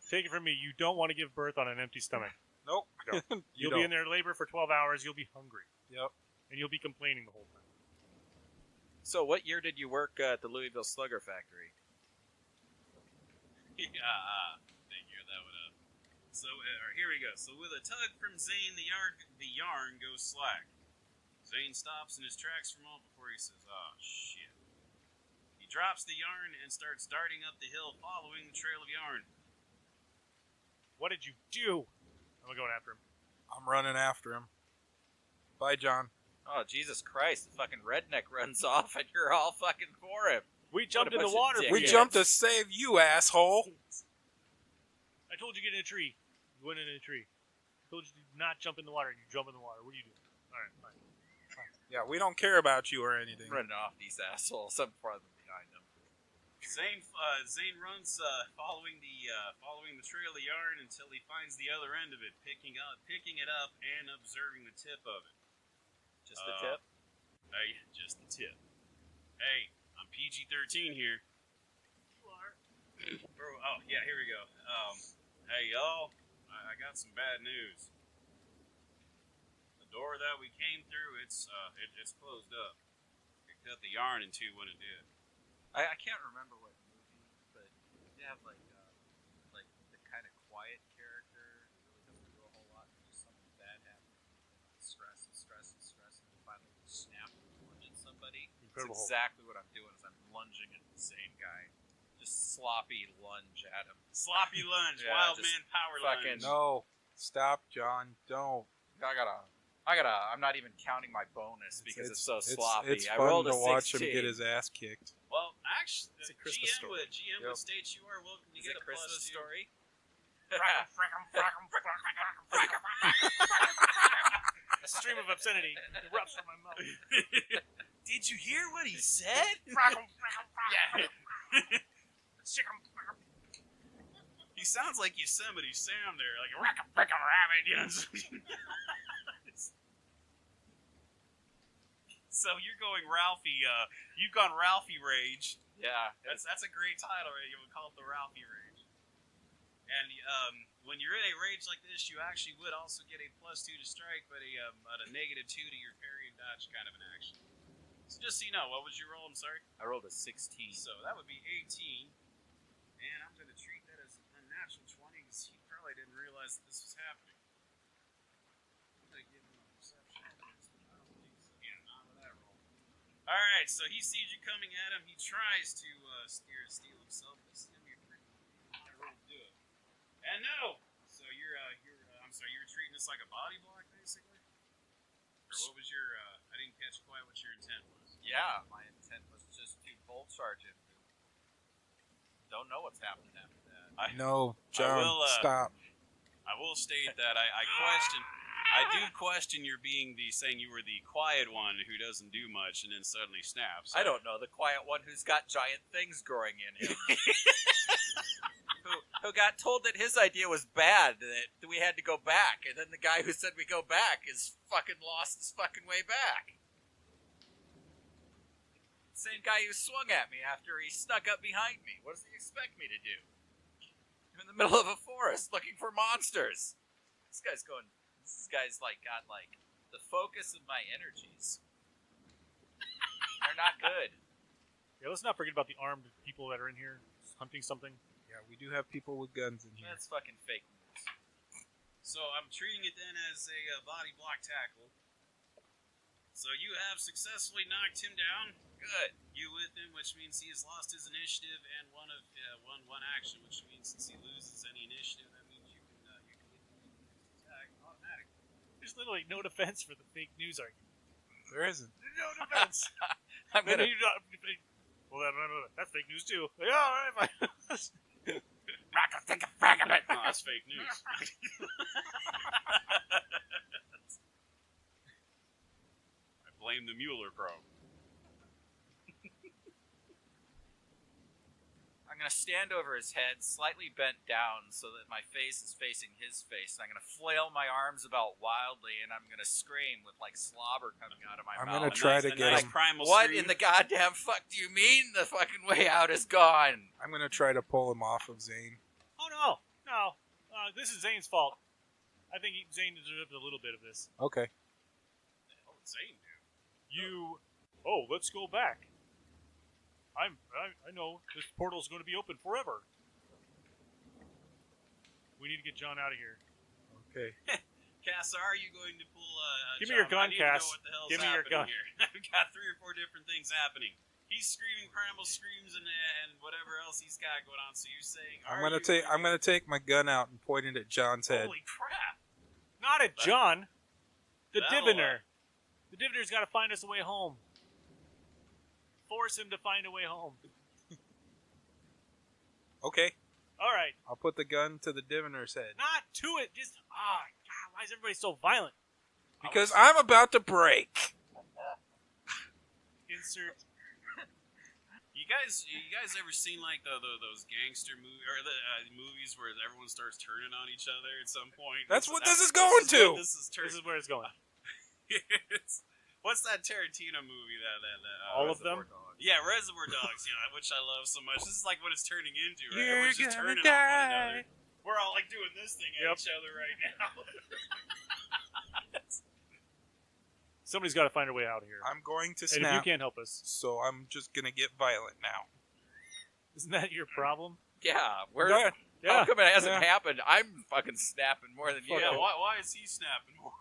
Take it from me, you don't want to give birth on an empty stomach. Nope. No. You You'll be in there labor for 12 hours, you'll be hungry. Yep. And you'll be complaining the whole time. So, what year did you work at the Louisville Slugger factory? Thank you. That would So here we go. So with a tug from Zane, the yarn goes slack. Zane stops in his tracks for a moment before he says, "Oh shit." He drops the yarn and starts darting up the hill, following the trail of yarn. What did you do? I'm going after him. I'm running after him. Bye, John. Oh, Jesus Christ, the fucking redneck runs off and you're all fucking for him. We jumped in bunch the of water. dicks. We Yeah. jumped to save you, asshole. I told you to get in a tree. You went in a tree. I told you to not jump in the water. You jump in the water. What are you doing? All right, fine. Yeah, we don't care about you or anything. Running off these assholes. I'm farther behind them. Zane runs following the trail of yarn until he finds the other end of it, picking it up and observing the tip of it. Just the tip? Hey, just the tip. Hey, I'm PG-13 here. You are. Oh yeah, here we go. Hey y'all, I got some bad news. The door that we came through, it's closed up. It cut the yarn in two when it did. I can't remember what movie, but you have like the kind of quiet character who really doesn't do a whole lot, and just something bad happens, stress, and finally snap and lunge at somebody. Incredible. That's exactly what I'm doing. Is I'm lunging at the same guy, just sloppy lunge at him. Sloppy lunge, Yeah, wild just man power fucking- lunge. No, stop, John. Don't. I'm not even counting my bonus because it's so sloppy. It's I fun rolled a to watch him 16. get his ass kicked. Well, actually, It's a Christmas story. GM would state you are welcome to Is get it a Christmas +2. story? A stream of obscenity erupts from my mouth. Did you hear what he said? He sounds like Yosemite Sam there, like a rabbit, you know. So you're going Ralphie. You've gone Ralphie Rage. Yeah. That's a great title, right? You would call it the Ralphie Rage. And when you're in a rage like this, you actually would also get a +2 to strike, but a -2 to your parry and dodge kind of an action. So just so you know, what was your roll? I'm sorry. I rolled a 16. So that would be 18. And I'm going to treat that as a natural 20 because he probably didn't realize that this was happening. I'm going to give him a perception. I don't think so. Yeah, not with that roll. Alright, so he sees you coming at him. He tries to steal himself. This is going to be a pretty high roll to do it. And no! So I'm sorry, you're treating this like a body block, basically? Or what was your, I didn't catch quite what your intent was. Yeah, my intent was just to bolt charge him. Don't know what's happening after that. No, John, stop. I will state that I do question your saying you were the quiet one who doesn't do much and then suddenly snaps. I don't know, the quiet one who's got giant things growing in him. who got told that his idea was bad, that we had to go back, and then the guy who said we go back is fucking lost his fucking way back. Same guy who swung at me after he snuck up behind me. What does he expect me to do? I'm in the middle of a forest looking for monsters. This guy's got the focus of my energies. They're not good. Yeah, let's not forget about the armed people that are in here hunting something. Yeah, we do have people with guns in here. That's fucking fake news. So I'm treating it then as a body block tackle. So you have successfully knocked him down. Good. You with him, which means he has lost his initiative and one action, which means since he loses any initiative, that means you can hit the next attack automatically. There's literally no defense for the fake news argument. There isn't. No defense. I'm Then gonna. you don't- well, that's fake news too. Like, all right, fine. No, that's fake news. I blame the Mueller probe. I'm gonna stand over his head, slightly bent down, so that my face is facing his face. And I'm gonna flail my arms about wildly, and I'm gonna scream with like slobber coming out of my I'm mouth. gonna try to A get nice him. primal What scream. in the goddamn fuck do you mean? The fucking way out is gone. I'm gonna try to pull him off of Zane. Oh no. This is Zane's fault. I think Zane deserved a little bit of this. Okay. Oh, Zane, dude. Let's go back. I know this portal's going to be open forever. We need to get John out of here. Okay. Cass, are you going to pull? Give me your gun, I need to know Cass. what the hell's Give me your happening gun. Here. I've got 3 or 4 different things happening. He's screaming primal screams and whatever else he's got going on. So you're saying I'm gonna take my gun out and point it at John's head. Holy crap! Not at John. The That'll, diviner. The diviner's got to find us a way home. Force him to find a way home. Okay. All right. I'll put the gun to the diviner's head. Not to it. Just God, why is everybody so violent? Because I'm about to break. Insert. He you guys ever seen like those gangster movies or the movies where everyone starts turning on each other at some point? That's what this is going to. This is where it's going. What's that Tarantino movie that All of them? Dogs. Yeah, Reservoir Dogs, which I love so much. This is like what it's turning into, right? You're Everyone's just gonna turning on one die. another. We're all like doing this thing at each other right now. Somebody's got to find a way out of here. I'm going to And if you snap, can't help us, so I'm just gonna get violent now. isn't that your problem? Yeah, where? That- How come it hasn't Yeah. happened? I'm fucking snapping more than you. Yeah, why is he snapping more?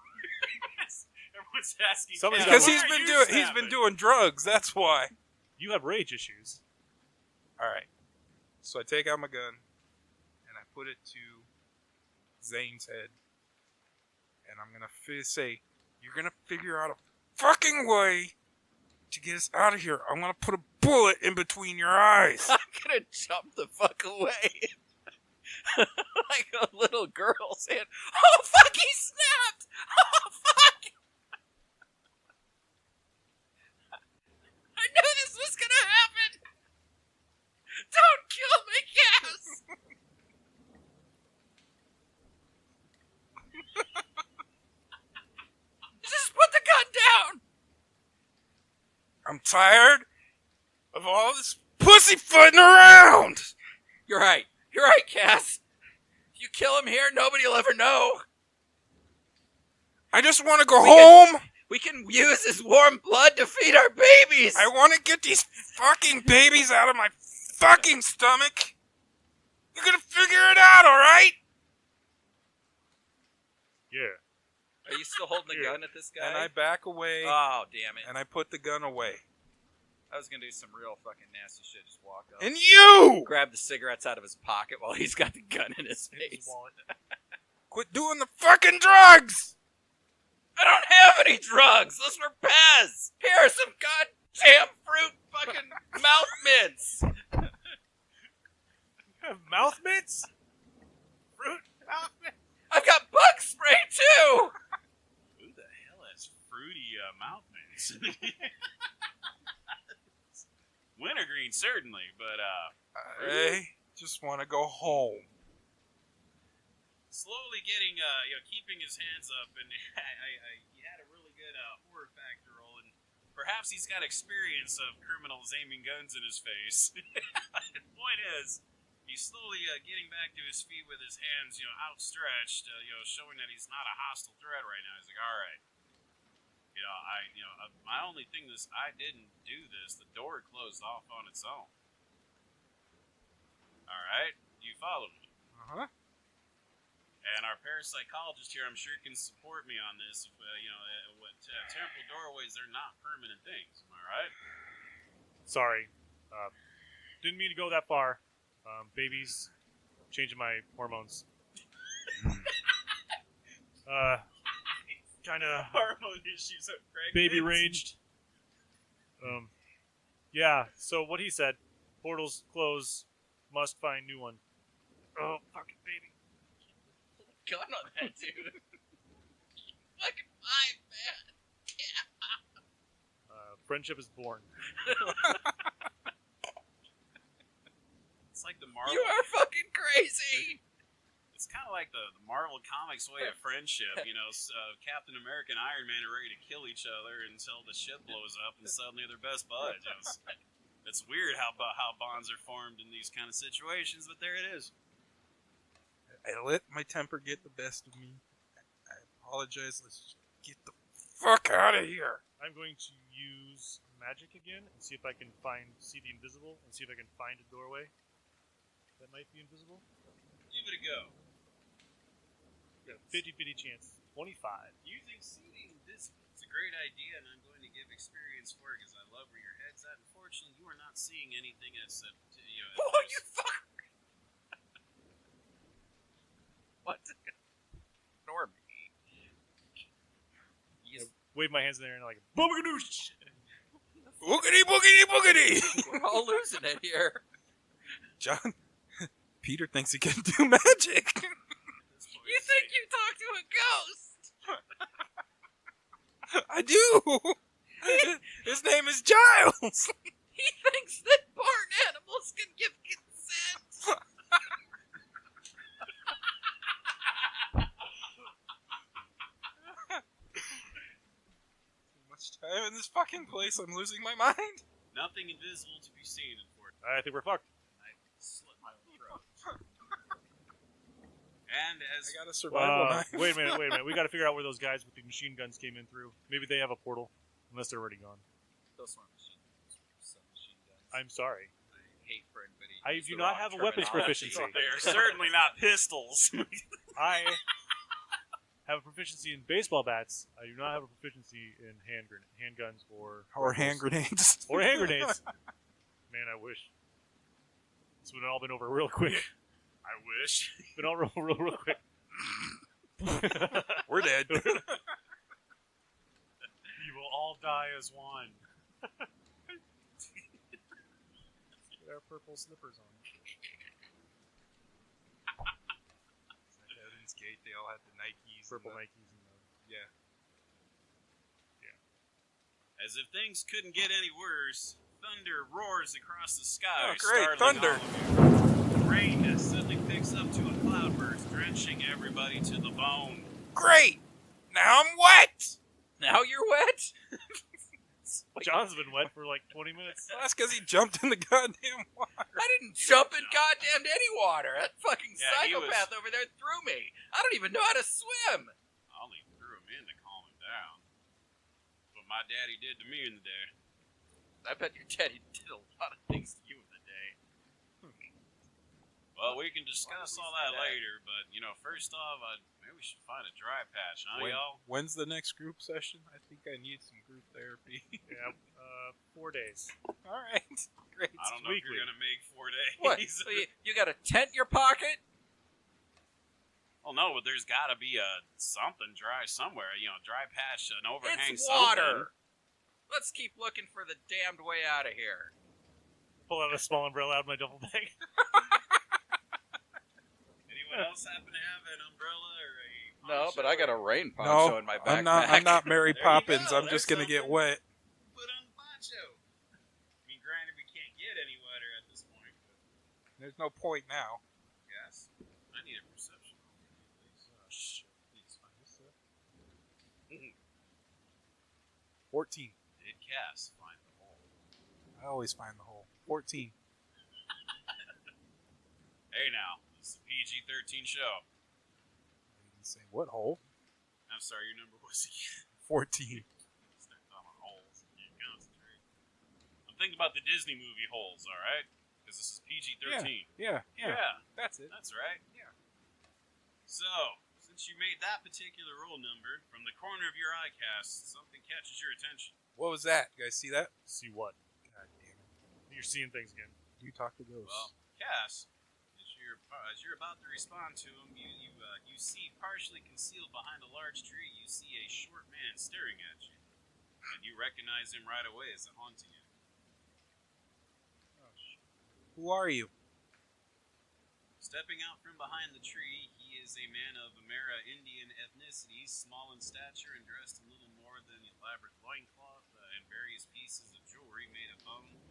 Everyone's asking. Somebody's Cal, Because why he's are been you doing snapping? drugs. That's why. You have rage issues. All right. So I take out my gun and I put it to Zane's head, and I'm gonna say, "You're gonna figure out a fucking way to get us out of here. I'm gonna put a bullet in between your eyes." I'm gonna jump the fuck away. Like a little girl saying, "Oh fuck, he snapped! Oh fuck!" I knew this was gonna happen! Don't kill me, Cass! Just put the gun down! I'm tired of all this pussyfooting around. You're right, Cass. If you kill him here, nobody will ever know. I just want to go home. We can use his warm blood to feed our babies! I want to get these fucking babies out of my fucking stomach. You're gonna figure it out, all right? Yeah. Are you still holding the gun at this guy? And I back away, Oh, damn it. and I put the gun away. I was gonna do some real fucking nasty shit. Just walk up. And you Grab the cigarettes out of his pocket while he's got the gun in his face. quit doing the fucking drugs. I don't have any drugs! Those were Pez! Here are some goddamn fruit fucking mouth mints! Mouth mints? Fruit mouth mints? I've got bug spray too! Who the hell has fruity mouth mints? Wintergreen, certainly, but I just want to go home. slowly getting, keeping his hands up, and he had a really good horror factor roll, and perhaps he's got experience of criminals aiming guns in his face. The point is, he's slowly getting back to his feet with his hands, outstretched, showing that he's not a hostile threat right now. He's like, all right. My only thing is, I didn't do this. The door closed off on its own. All right, you follow me. Uh-huh. And our parapsychologist here, I'm sure, can support me on this. Temporal doorways, they're not permanent things. Am I right? Sorry. Didn't mean to go that far. Babies. Changing my hormones. Kind of Hormone issues of pregnancy. baby raged. Yeah, so what he said. Portals close. Must find new one. Oh, fucking baby. Gun on that dude. Fucking five, man. Friendship is born. It's like the Marvel. You are fucking crazy! It's kind of like the Marvel Comics way of friendship. Captain America and Iron Man are ready to kill each other until the ship blows up, and suddenly they're best buds. It's weird how bonds are formed in these kind of situations, but there it is. I let my temper get the best of me. I apologize. Let's get the fuck out of here. I'm going to use magic again and see if I can see the invisible and see if I can find a doorway that might be invisible. Give it a go. Yeah, 50-50 chance. 25. You think seeing this is a great idea, and I'm going to give experience for it because I love where your head's at. Unfortunately, you are not seeing anything except Oh, you fuck! What? Ignore me. Wave my hands in there and like, boogadoosh! Boogity, boogity, boogity! We're all losing it here. John, Peter thinks he can do magic. You think you talk to a ghost? I do. His name is Giles. He thinks that Bart else can give consent. Too much time in this fucking place. I'm losing my mind. Nothing invisible to be seen, unfortunately. I think we're fucked. I slit my own throat. And as I got a survival knife. Wait a minute. We got to figure out where those guys with the machine guns came in through. Maybe they have a portal, unless they're already gone. Those weren't machine guns. Submachine guns. I'm sorry. I hate for anybody. I use do the not wrong have a weapons terminology. proficiency. they are certainly not pistols. I have a proficiency in baseball bats. I do not have a proficiency in handguns or hand grenades. Or hand grenades. Man, I wish. This would have all been over real quick. I wish. Been all real quick. We're dead. You will all die as one. Get our purple slippers on. At Heaven's Gate, they all had the Nikes. Purple and Nikes and Yeah. As if things couldn't get any worse, thunder roars across the sky. Oh, great, startling thunder. all of you. Rain suddenly picks up to a cloudburst, drenching everybody to the bone. Great! Now I'm wet! Now you're wet? John's been wet for like 20 minutes. Well, that's because he jumped in the goddamn water. I didn't jump in goddamn any water. That fucking Yeah, he psychopath over there threw me. I don't even know how to swim. I only threw him in to calm him down. What my daddy did to me in the day. I bet your daddy did a lot of things to you in the day. Well, we can discuss all that later, but, first off, maybe we should find a dry patch, huh, y'all? When's the next group session? I think I need some group therapy. Yeah, 4 days. All right. Great. I don't know if weekly. you're going to make 4 days. What? So you got a tent in your pocket? Well, no, but there's got to be something dry somewhere. Dry patch, an overhang, It's something. water. Let's keep looking for the damned way out of here. Pull out a small umbrella out of my duffel bag. Anyone else happen to have an umbrella or a No, poncho? but I got a rain poncho No, in my backpack. I'm not Mary There you Poppins. go, I'm just there's gonna get something. wet. Put on the poncho. I mean, granted, we can't get any wetter at this point, but There's no point now. yes. I need a perception. Please. Oh, shit. Please find this stuff. 14. Did Cass find the hole? I always find the hole. 14. Hey now, this is a PG-13 show. I didn't say what hole. I'm sorry, your number was 14. Start talking about holes and can't concentrate. I'm thinking about the Disney movie Holes, alright? Because this is PG-13. Yeah. That's it. That's right. Yeah. So, since you made that particular roll number, from the corner of your eye cast, something catches your attention. What was that? You guys see that? See what? God damn it. You're seeing things again. You talk to ghosts. Well, Cass, as you're about to respond to him, you see partially concealed behind a large tree, you see a short man staring at you. And you recognize him right away as a haunting you. Oh, shit. Who are you? Stepping out from behind the tree, he is a man of Amerindian ethnicity, small in stature and dressed in little more than elaborate loincloth and various pieces of jewelry made of bone,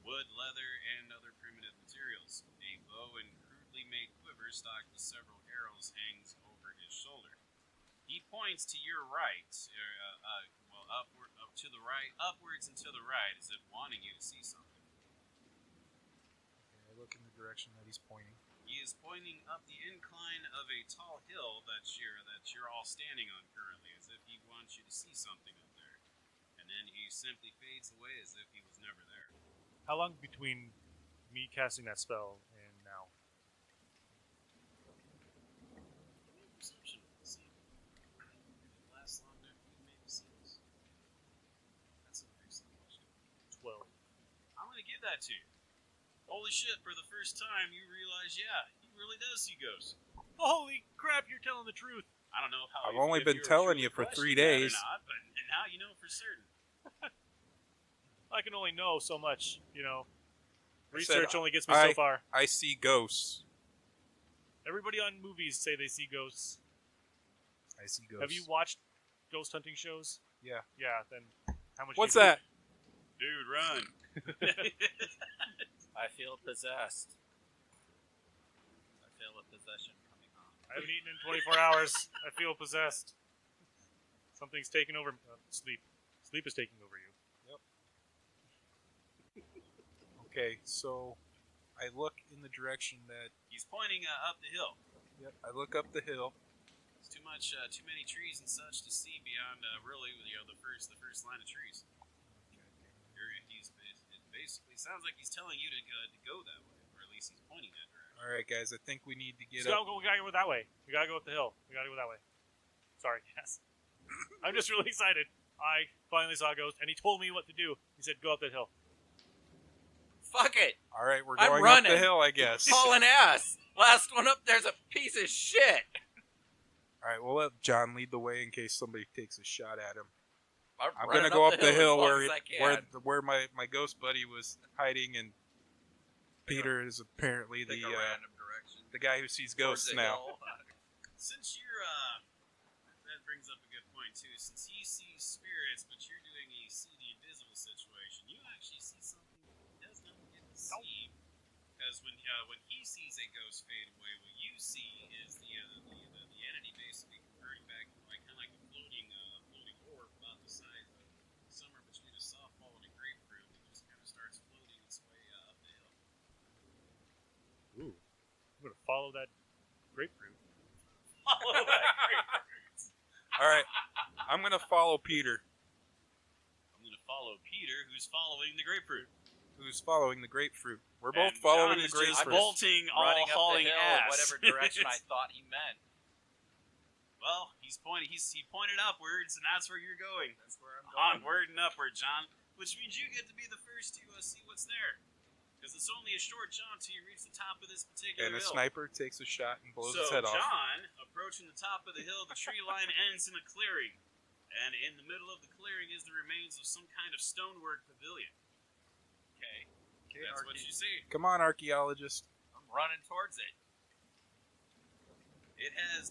wood, leather, and other primitive materials. A bow and crudely made quiver stocked with several arrows hangs over his shoulder. He points to your right, upwards and to the right, as if wanting you to see something. Okay, I look in the direction that he's pointing. He is pointing up the incline of a tall hill that you're all standing on currently, as if he wants you to see something up there. And then he simply fades away as if he was never there. How long between me casting that spell and now? Give me a perception. Let's see. Did it last long enough for you to maybe see this? That's an excellent question. 12. I'm gonna give that to you. Holy shit, for the first time you realize, yeah, he really does see ghosts. Holy crap, you're telling the truth. I don't know how I've only been telling you for 3 days. Or not, but now you know for certain. I can only know so much, you know. I said, Research only gets me so far. I see ghosts. Everybody on movies say they see ghosts. I see ghosts. Have you watched ghost hunting shows? Yeah. Yeah, then how much What's do you that? Dude, run. I feel possessed. I feel a possession coming on. I haven't eaten in 24 hours. I feel possessed. Something's taking over. Sleep. Sleep is taking over you. Okay, so I look in the direction that. He's pointing up the hill. Yep. I look up the hill. There's too many trees and such to see beyond really the first line of trees. It basically sounds like he's telling you to go that way, or at least he's pointing that direction. All right, guys. I think we need to get We up. gotta go that way. We gotta go up the hill. We gotta go that way. Sorry, yes. I'm just really excited. I finally saw a ghost, and he told me what to do. He said, "Go up that hill." Fuck it. All right, we're I'm going up running. the hill, I guess. Hauling ass. Last one up there's a piece of shit. All right, we'll let John lead the way in case somebody takes a shot at him. I'm running gonna go up the hill as long as I can. where my ghost buddy was hiding, and Peter is apparently Pick a random direction. the guy who sees Towards ghosts the now. hill. Since you're, that brings up a good point too. Since he sees spirits, but you're doing a see the invisible situation, you actually see something that he does not get to see. Because when he sees a ghost fade away, what you see is the entity basically converting back to kind of like a floating orb about the size of somewhere between a softball and a grapefruit. It just kind of starts floating its way up the hill. Ooh. I'm gonna follow that grapefruit. Follow that grapefruit. All right, I'm gonna follow Peter, I'm going to follow Peter, who's following the grapefruit. who's following the grapefruit. We're both And following John the is just grapefruit. bolting, all Running up hauling the hill ass. in whatever direction I thought he meant. Well, he pointed upwards, and that's where you're going. That's where I'm going. Onward and upward, John. Which means you get to be the first to see what's there. Because it's only a short jaunt till you reach the top of this particular And a hill. sniper takes a shot and blows So his head off. John, approaching the top of the hill, the tree line ends in a clearing. And in the middle of the clearing is the remains of some kind of stonework pavilion. Okay. That's what you see. Come on, archaeologist. I'm running towards it. It has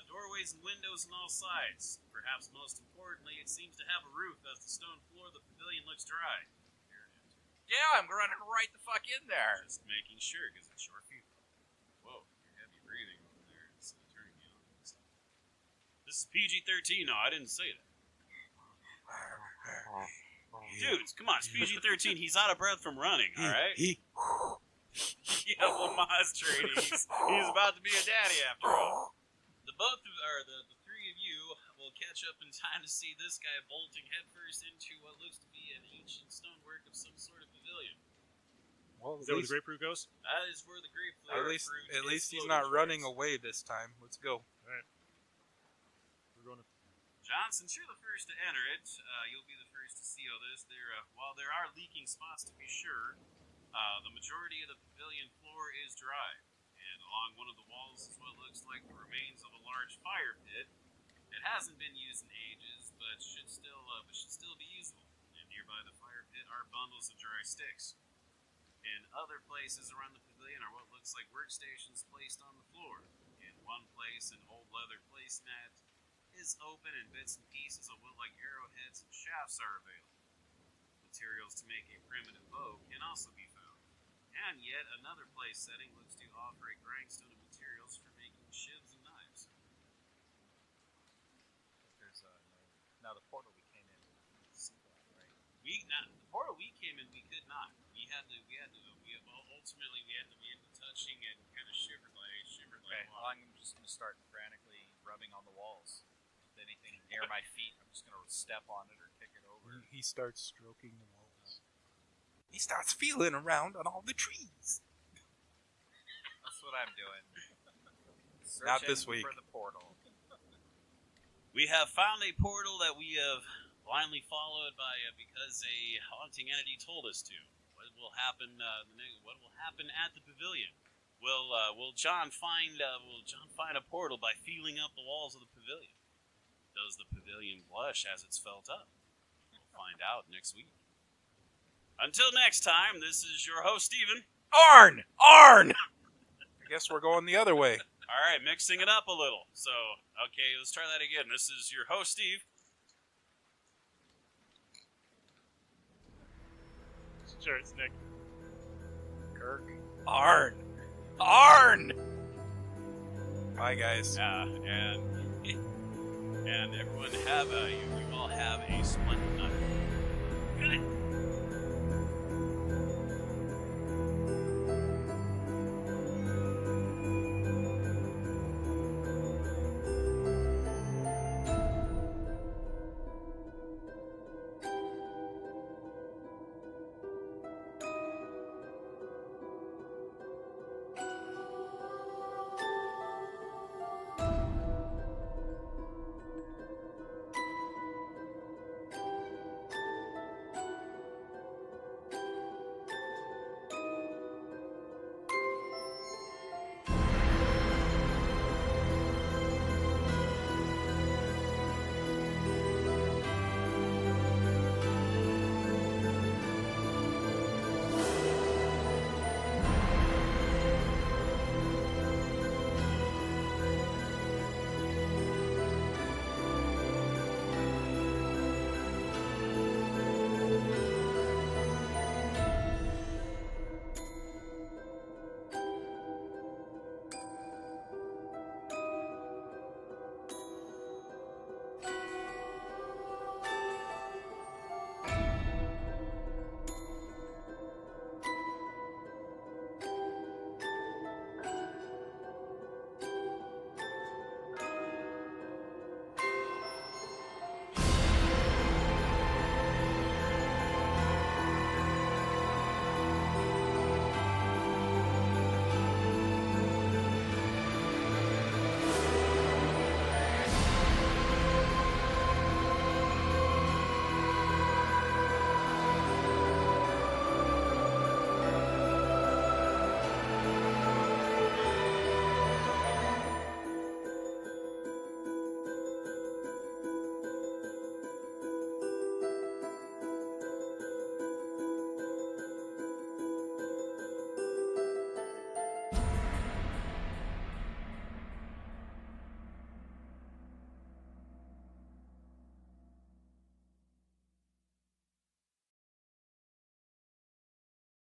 doorways and windows on all sides. Perhaps most importantly, it seems to have a roof as the stone floor of the pavilion looks dry. Yeah, I'm running right the fuck in there. Just making sure, because it's short feet. Whoa, you're heavy breathing over there. It's turning me on. This is PG-13. No, I didn't say that. Dudes, come on, it's PG-13. He's out of breath from running, alright? Yeah, Omaha's training. He's about to be a daddy after all. The three of you will catch up in time to see this guy bolting headfirst into what looks to be an ancient stonework of some sort of pavilion. Well, Is that where the grapefruit goes? That is where the grapefruit. at least he's not running away this time. Let's go. Alright. We're going to. John, since you're the first to enter it, you'll be the first to see all this. While there are leaking spots to be sure, the majority of the pavilion floor is dry, and along one of the walls is what looks like the remains of a large fire pit. It hasn't been used in ages, but should still be usable. And nearby the fire pit are bundles of dry sticks. In other places around the pavilion are what looks like workstations placed on the floor. In one place, an old leather placemat is open, and bits and pieces of what like arrowheads and shafts are available. Materials to make a primitive bow can also be found. And yet another place setting looks to offer a grindstone of materials for making shivs and knives. There's now the portal we came in. See that, right? The portal we came in, we could not. Ultimately we had to be touching and kind of shivered like Okay, well, water. I'm just going to start frantically rubbing on the walls. If anything near my feet, I'm just going to step on it or kick it over. He starts stroking the walls. He starts feeling around on all the trees. That's what I'm doing. Not Searching this week. for the portal. We have found a portal that we have blindly followed because a haunting entity told us to. What will happen? What will happen at the pavilion? Will John find a portal by feeling up the walls of the pavilion? Does the pavilion blush as it's felt up? We'll find out next week. Until next time, this is your host Steven. Arn! I guess we're going the other way. All right, mixing it up a little. So, okay, let's try that again. This is your host Steve. Sure, it's Nick. jerk. Arn! Arn! Bye, guys. And everyone you all have a splendid night.